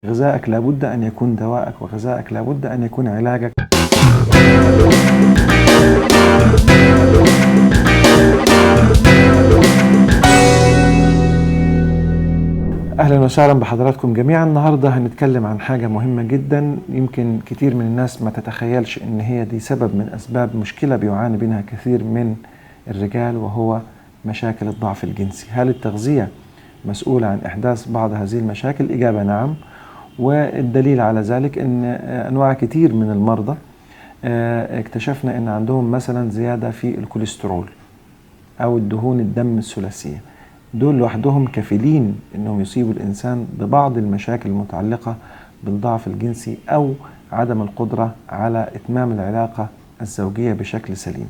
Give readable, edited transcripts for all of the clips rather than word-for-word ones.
غذائك لابد أن يكون دواءك، وغذائك لابد أن يكون علاجك. أهلا وسهلا بحضراتكم جميعا. النهاردة هنتكلم عن حاجة مهمة جدا، يمكن كتير من الناس ما تتخيلش إن هي دي سبب من أسباب مشكلة بيعاني منها كثير من الرجال، وهو مشاكل الضعف الجنسي. هل التغذية مسؤولة عن إحداث بعض هذه المشاكل؟ الإجابة نعم، والدليل على ذلك أن أنواع كتير من المرضى اكتشفنا أن عندهم مثلا زيادة في الكوليسترول أو الدهون الدم الثلاثية. دول لوحدهم كفيلين أنهم يصيبوا الإنسان ببعض المشاكل المتعلقة بالضعف الجنسي أو عدم القدرة على إتمام العلاقة الزوجية بشكل سليم.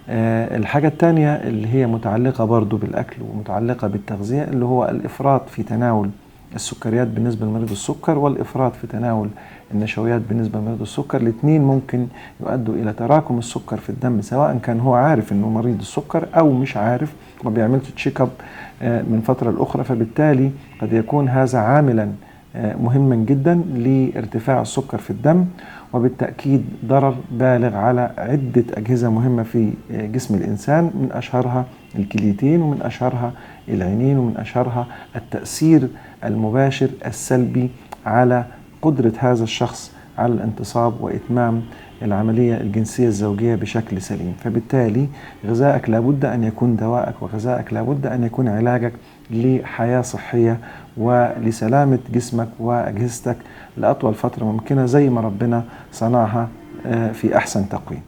الحاجة الثانية اللي هي متعلقة برضو بالأكل ومتعلقة بالتغذية، اللي هو الإفراط في تناول السكريات بالنسبة لمريض السكر، والإفراط في تناول النشويات بالنسبة لمريض السكر. الاثنين ممكن يؤدوا إلى تراكم السكر في الدم، سواء كان هو عارف أنه مريض السكر أو مش عارف، ما بيعملش تشيك اب من فترة لأخرى. فبالتالي قد يكون هذا عاملا مهما جدا لارتفاع السكر في الدم، وبالتأكيد ضرر بالغ على عدة أجهزة مهمة في جسم الإنسان، من أشهرها الكليتين، ومن أشهرها العينين، ومن أشهرها التأثير المباشر السلبي على قدرة هذا الشخص على الانتصاب وإتمام العملية الجنسية الزوجية بشكل سليم. فبالتالي غذائك لابد أن يكون دواءك، وغذائك لابد أن يكون علاجك لحياة صحية ولسلامة جسمك وأجهزتك لأطول فترة ممكنة، زي ما ربنا صنعها في أحسن تقويم.